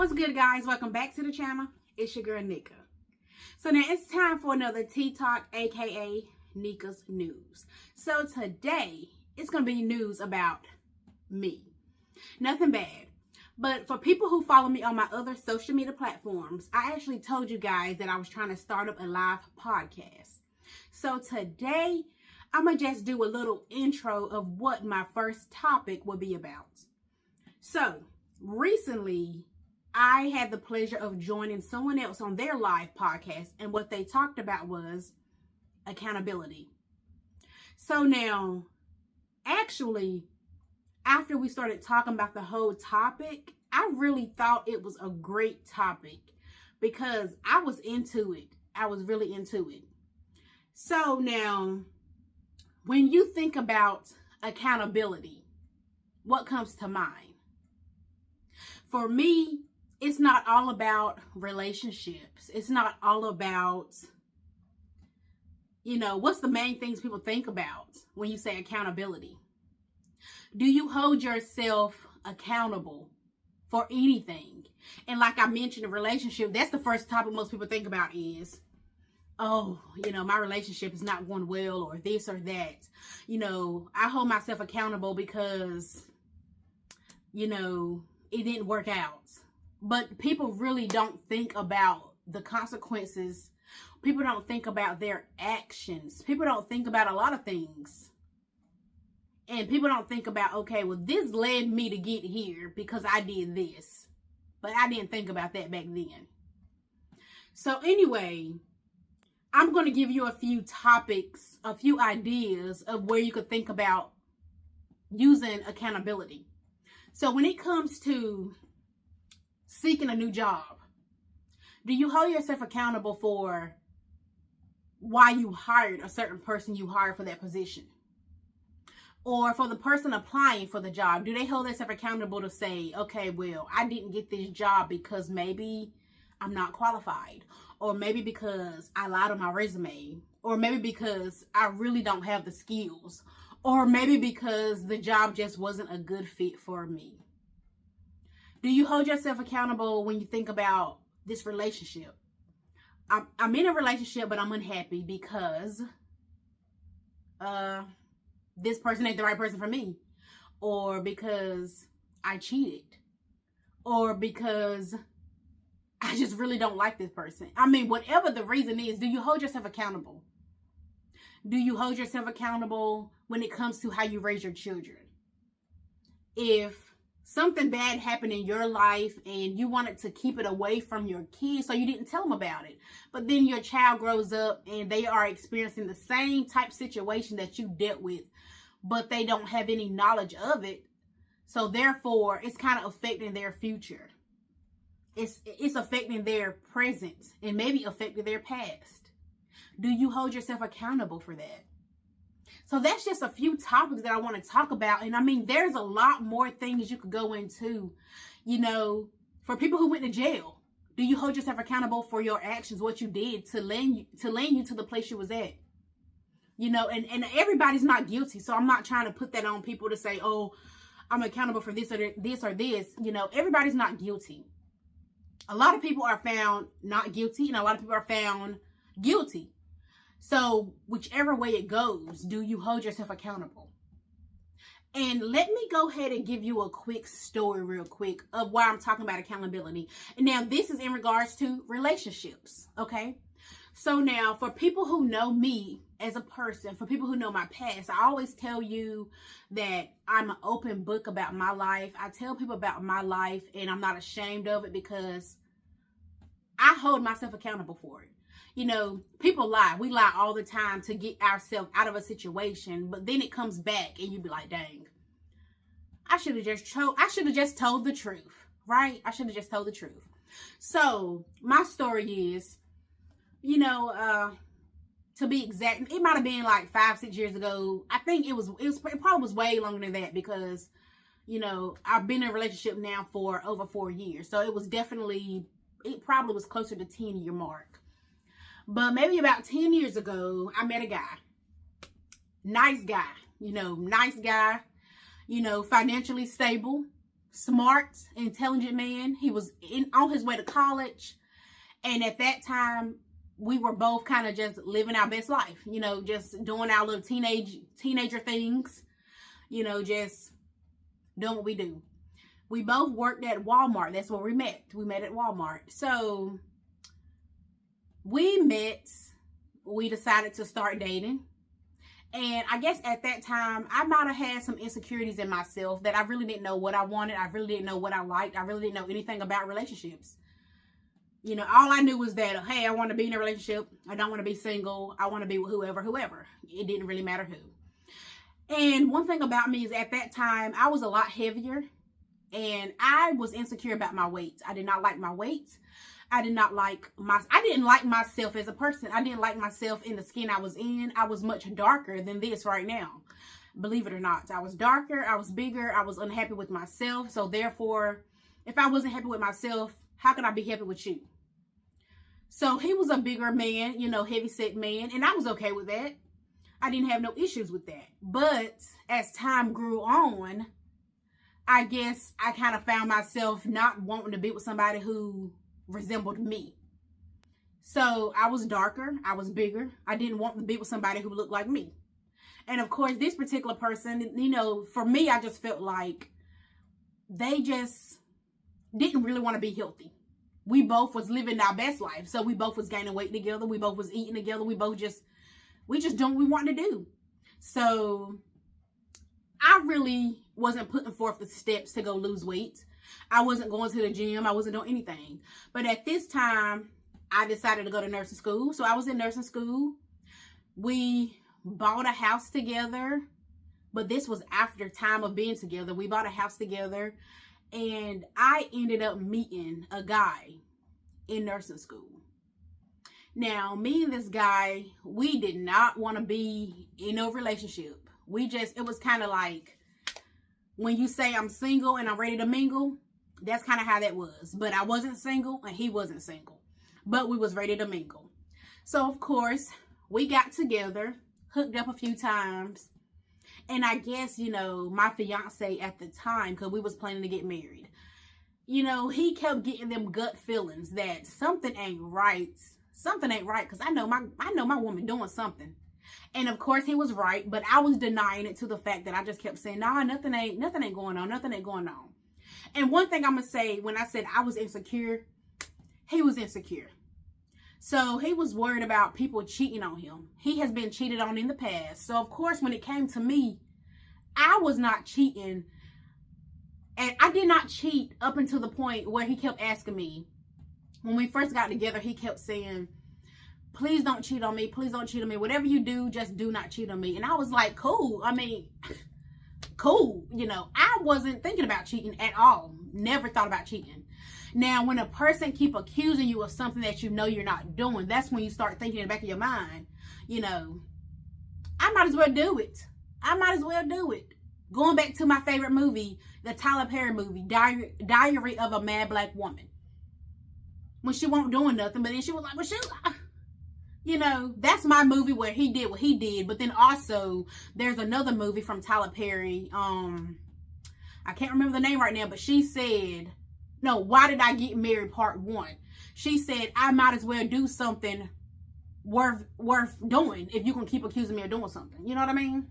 What's good, guys? Welcome back to the channel. It's your girl Neka. So now it's time for another Tea Talk, aka Neka's News. So today it's gonna be news about me. Nothing bad. But for people who follow me on my other social media platforms, I actually told you guys that I was trying to start up a live podcast. So today I'm gonna just do a little intro of what my first topic will be about. So recently, I had the pleasure of joining someone else on their live podcast, and what they talked about was accountability. So now, actually, after we started talking about the whole topic, I really thought it was a great topic because I was into it. I was really into it. So now, when you think about accountability, what comes to mind? For me, it's not all about relationships. It's not all about, what's the main things people think about when you say accountability? Do you hold yourself accountable for anything? And like I mentioned, a relationship, that's the first topic most people think about is, my relationship is not going well, or this or that. I hold myself accountable because, it didn't work out. But people really don't think about the consequences. People don't think about their actions. People don't think about a lot of things. And people don't think about, okay, well, this led me to get here because I did this. But I didn't think about that back then. So anyway, I'm going to give you a few topics, a few ideas of where you could think about using accountability. So when it comes to seeking a new job, do you hold yourself accountable for why you hired a certain person you hired for that position? Or for the person applying for the job, do they hold themselves accountable to say, okay, well, I didn't get this job because maybe I'm not qualified, or maybe because I lied on my resume, or maybe because I really don't have the skills, or maybe because the job just wasn't a good fit for me? Do you hold yourself accountable when you think about this relationship? I'm in a relationship, but I'm unhappy because this person ain't the right person for me, or because I cheated, or because I just really don't like this person. I mean, whatever the reason is, do you hold yourself accountable? Do you hold yourself accountable when it comes to how you raise your children? If something bad happened in your life and you wanted to keep it away from your kids, so you didn't tell them about it, but then your child grows up and they are experiencing the same type situation that you dealt with, but they don't have any knowledge of it, so therefore it's kind of affecting their future. It's affecting their present and maybe affecting their past. Do you hold yourself accountable for that? So that's just a few topics that I want to talk about. And I mean, there's a lot more things you could go into. For people who went to jail, do you hold yourself accountable for your actions, what you did to land you to the place you was at? And everybody's not guilty. So I'm not trying to put that on people to say, oh, I'm accountable for this or this or this. Everybody's not guilty. A lot of people are found not guilty, and a lot of people are found guilty. So whichever way it goes, do you hold yourself accountable? And let me go ahead and give you a quick story real quick of why I'm talking about accountability. And now this is in regards to relationships, okay? So now for people who know me as a person, for people who know my past, I always tell you that I'm an open book about my life. I tell people about my life and I'm not ashamed of it because I hold myself accountable for it. People lie. We lie all the time to get ourselves out of a situation, but then it comes back and you be like, dang, I should have just told the truth, right? I should have just told the truth. So my story is, to be exact, it might have been like 5-6 years ago. I think it probably was way longer than that because, I've been in a relationship now for over 4 years. So it probably was closer to 10-year mark. But maybe about 10 years ago, I met a guy. Nice guy, financially stable, smart, intelligent man. He was on his way to college. And at that time, we were both kind of just living our best life, you know, just doing our little teenager things, you know, just doing what we do. We both worked at Walmart. That's where we met. We met at Walmart. So we met, we decided to start dating. And I guess at that time, I might have had some insecurities in myself that I really didn't know what I wanted. I really didn't know what I liked. I really didn't know anything about relationships. You know, all I knew was that, hey, I want to be in a relationship. I don't want to be single. I want to be with whoever. It didn't really matter who. And one thing about me is at that time, I was a lot heavier. And I was insecure about my weight. I did not like my weight. I didn't like myself as a person. I didn't like myself in the skin I was in. I was much darker than this right now. Believe it or not. I was darker. I was bigger. I was unhappy with myself. So therefore, if I wasn't happy with myself, how could I be happy with you? So he was a bigger man, you know, heavy set man. And I was okay with that. I didn't have no issues with that. But as time grew on, I guess I kind of found myself not wanting to be with somebody who resembled me. So I was darker. I was bigger. I didn't want to be with somebody who looked like me. And of course, this particular person, you know, for me, I just felt like they just didn't really want to be healthy. We both was living our best life. So we both was gaining weight together. We both was eating together. We just doing what we wanted to do. So I really wasn't putting forth the steps to go lose weight. I wasn't going to the gym. I wasn't doing anything. But at this time, I decided to go to nursing school. So I was in nursing school. We bought a house together. But this was after time of being together. We bought a house together. And I ended up meeting a guy in nursing school. Now, me and this guy, we did not want to be in a relationship. It was kind of like when you say I'm single and I'm ready to mingle, that's kind of how that was. But I wasn't single and he wasn't single. But we was ready to mingle. So, of course, we got together, hooked up a few times. And I guess, you know, my fiance at the time, because we was planning to get married, you know, he kept getting them gut feelings that something ain't right. Something ain't right, because I know my woman doing something. And of course he was right, but I was denying it to the fact that I just kept saying, nah, nothing ain't going on. Nothing ain't going on. And one thing I'm going to say, when I said I was insecure, he was insecure. So he was worried about people cheating on him. He has been cheated on in the past. So of course, when it came to me, I was not cheating. And I did not cheat up until the point where he kept asking me. When we first got together, he kept saying, please don't cheat on me. Please don't cheat on me. Whatever you do, just do not cheat on me. And I was like, cool. I mean, cool. You know, I wasn't thinking about cheating at all. Never thought about cheating. Now, when a person keep accusing you of something that you know you're not doing, that's when you start thinking in the back of your mind, you know, I might as well do it. I might as well do it. Going back to my favorite movie, the Tyler Perry movie, Diary of a Mad Black Woman. When she won't doing nothing, but then she was like, well, she, you know, that's my movie where he did what he did. But then also, there's another movie from Tyler Perry. I can't remember the name right now, but she said, no, Why Did I Get Married Part 1. She said, I might as well do something worth doing if you can keep accusing me of doing something. You know what I mean?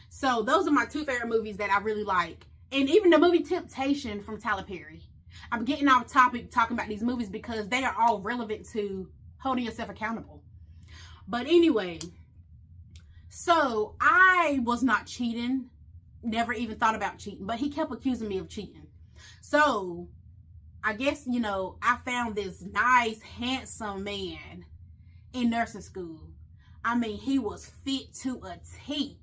So those are my two favorite movies that I really like. And even the movie Temptation from Tyler Perry. I'm getting off topic talking about these movies because they are all relevant to holding yourself accountable. But anyway, so I was not cheating. Never even thought about cheating. But he kept accusing me of cheating. So I guess, you know, I found this nice, handsome man in nursing school. I mean, he was fit to a T.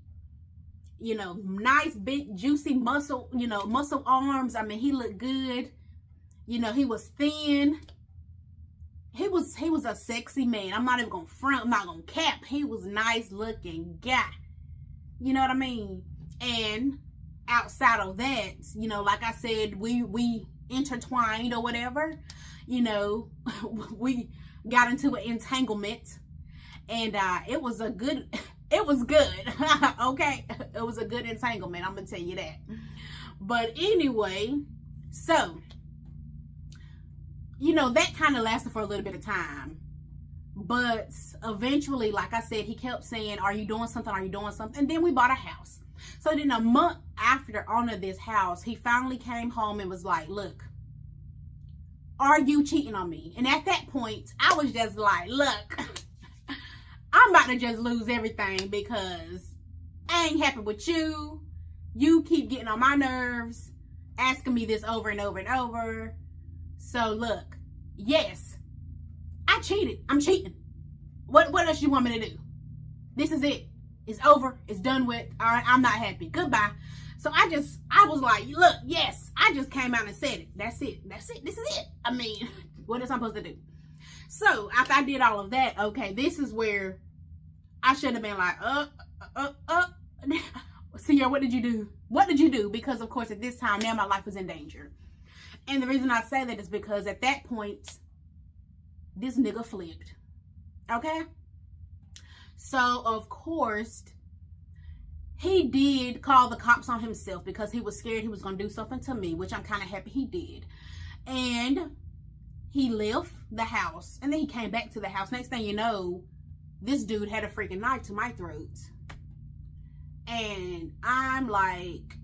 You know, nice, big, juicy muscle, you know, muscle arms. I mean, he looked good. You know, he was thin. He was a sexy man. I'm not even going to front. I'm not going to cap. He was a nice looking guy. You know what I mean? And outside of that, you know, like I said, we intertwined or whatever. You know, we got into an entanglement. And it was good. Okay? It was a good entanglement. I'm going to tell you that. But anyway, so, you know, that kind of lasted for a little bit of time. But eventually, like I said, he kept saying, are you doing something? Are you doing something? And then we bought a house. So then a month after owning this house, he finally came home and was like, look, are you cheating on me? And at that point, I was just like, look, I'm about to just lose everything because I ain't happy with you. You keep getting on my nerves, asking me this over and over and over. So look, yes, I cheated. I'm cheating. What else you want me to do? This is it. It's over. It's done with. All right, I'm not happy. Goodbye. So I was like, look, yes, I just came out and said it. That's it. That's it. This is it. I mean, what else I'm supposed to do? So after I did all of that, okay, this is where I should have been like, Sierra, what did you do? What did you do? Because of course at this time, now my life was in danger. And the reason I say that is because at that point, this nigga flipped. Okay? So, of course, he did call the cops on himself because he was scared he was going to do something to me, which I'm kind of happy he did. And he left the house. And then he came back to the house. Next thing you know, this dude had a freaking knife to my throat. And I'm like,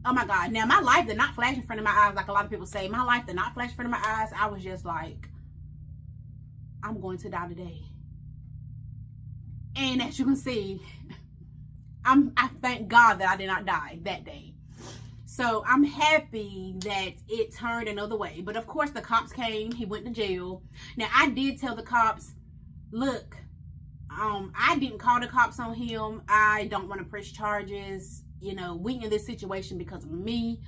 oh my God. Now, my life did not flash in front of my eyes like a lot of people say. My life did not flash in front of my eyes. I was just like, I'm going to die today. And as you can see, I thank God that I did not die that day. So I'm happy that it turned another way. But of course the cops came. He went to jail. Now I did tell the cops, look, I didn't call the cops on him. I don't want to press charges. You know, we in this situation because of me.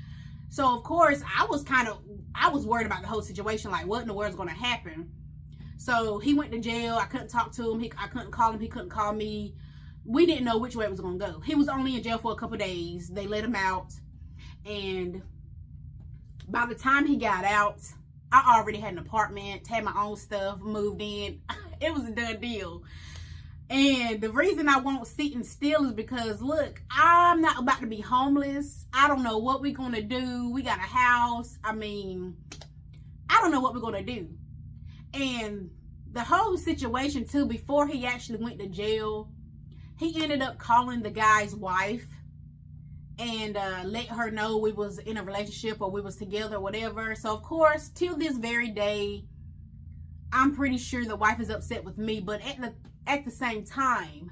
So of course I was worried about the whole situation. Like, what in the world is going to happen? So he went to jail. I couldn't talk to him. I couldn't call him. He couldn't call me. We didn't know which way it was going to go. He was only in jail for a couple days. They let him out. And by the time he got out, I already had an apartment, had my own stuff, moved in. It was a done deal. And the reason I won't sit and still is because, look, I'm not about to be homeless. I don't know what we're going to do. We got a house. I mean, I don't know what we're going to do. And the whole situation, too, before he actually went to jail, he ended up calling the guy's wife and let her know we was in a relationship or we was together or whatever. So, of course, till this very day, I'm pretty sure the wife is upset with me. But at the same time,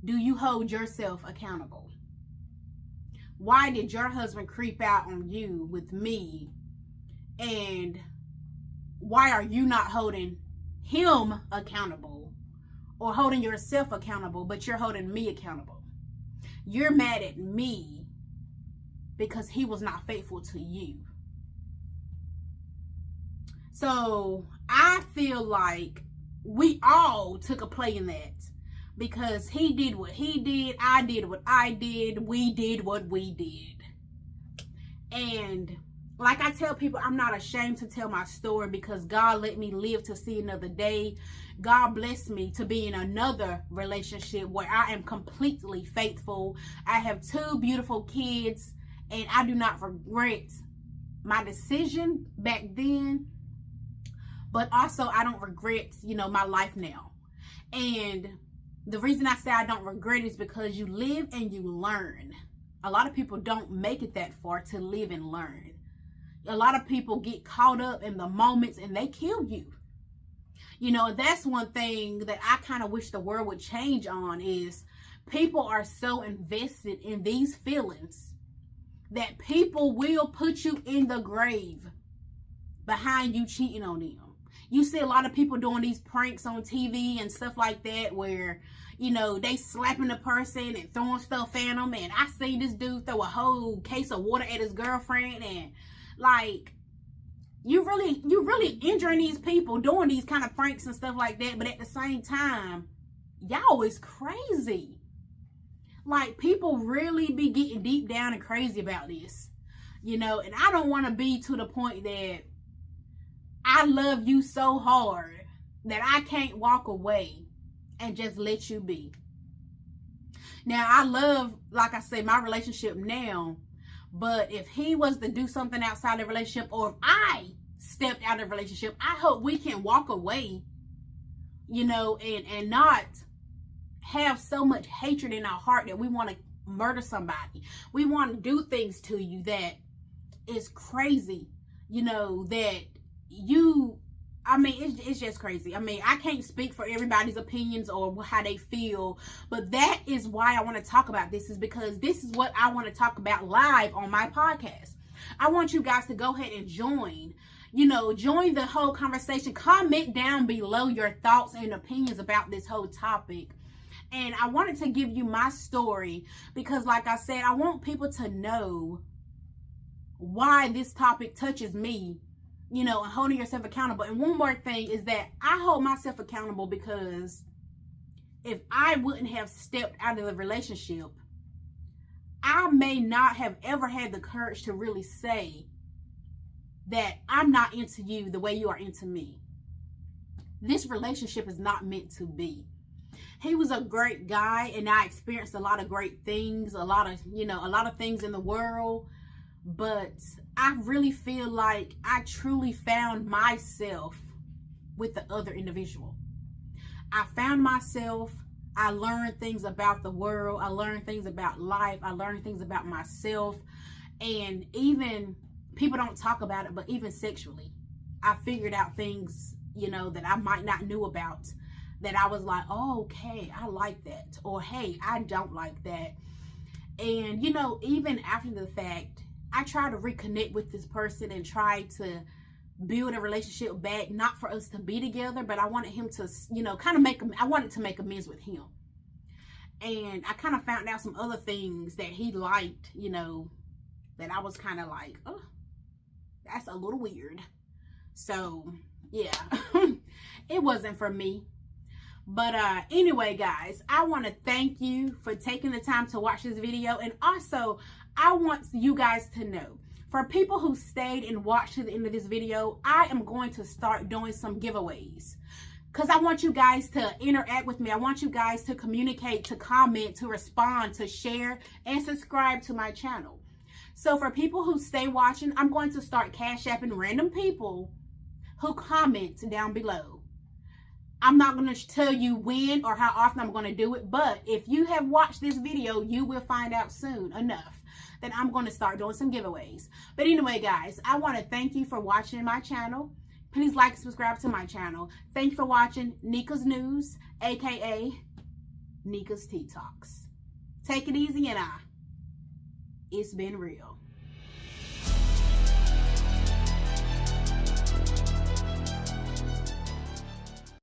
do you hold yourself accountable? Why did your husband creep out on you with me? And why are you not holding him accountable or holding yourself accountable, but you're holding me accountable? You're mad at me because he was not faithful to you. So I feel like we all took a play in that because he did what he did. I did what I did. We did what we did. And like I tell people, I'm not ashamed to tell my story because God let me live to see another day. God blessed me to be in another relationship where I am completely faithful. I have 2 beautiful kids and I do not regret my decision back then. But also I don't regret, my life now. And the reason I say I don't regret is because you live and you learn. A lot of people don't make it that far to live and learn. A lot of people get caught up in the moments and they kill you. That's one thing that I kind of wish the world would change on is people are so invested in these feelings that people will put you in the grave behind you cheating on them. You see a lot of people doing these pranks on TV and stuff like that where, they slapping the person and throwing stuff at them. And I seen this dude throw a whole case of water at his girlfriend. And like, you really injuring these people doing these kind of pranks and stuff like that. But at the same time, y'all is crazy. Like, people really be getting deep down and crazy about this, and I don't want to be to the point that I love you so hard that I can't walk away and just let you be. Now, I love, like I say, my relationship now, but if he was to do something outside the relationship, or if I stepped out of the relationship, I hope we can walk away, and not have so much hatred in our heart that we want to murder somebody. We want to do things to you that is crazy, that it's just crazy. I can't speak for everybody's opinions or how they feel, but that is why I want to talk about this, is because this is what I want to talk about live on my podcast. I want you guys to go ahead and join the whole conversation. Comment down below your thoughts and opinions about this whole topic. And I wanted to give you my story because, like I said, I want people to know why this topic touches me, and holding yourself accountable. And one more thing is that I hold myself accountable because if I wouldn't have stepped out of the relationship, I may not have ever had the courage to really say that I'm not into you the way you are into me. This relationship is not meant to be. He was a great guy, and I experienced a lot of great things, a lot of things in the world, but I really feel like I truly found myself with the other individual. I found myself. I learned things about the world. I learned things about life. I learned things about myself. And even, people don't talk about it, but even sexually, I figured out things, that I might not knew about, that I was like, oh, okay, I like that. Or, hey, I don't like that. And, even after the fact, I try to reconnect with this person and try to build a relationship back, not for us to be together, but I wanted him to, I wanted to make amends with him. And I kind of found out some other things that he liked, that I was kind of like, oh, that's a little weird. So, yeah, it wasn't for me. But anyway, guys, I want to thank you for taking the time to watch this video. And also, I want you guys to know, for people who stayed and watched to the end of this video, I am going to start doing some giveaways. Because I want you guys to interact with me. I want you guys to communicate, to comment, to respond, to share, and subscribe to my channel. So for people who stay watching, I'm going to start cash apping random people who comment down below. I'm not going to tell you when or how often I'm going to do it, but if you have watched this video, you will find out soon enough that I'm going to start doing some giveaways. But anyway, guys, I want to thank you for watching my channel. Please like and subscribe to my channel. Thank you for watching Neka's News, aka Neka's Tea Talks. Take it easy, and it's been real.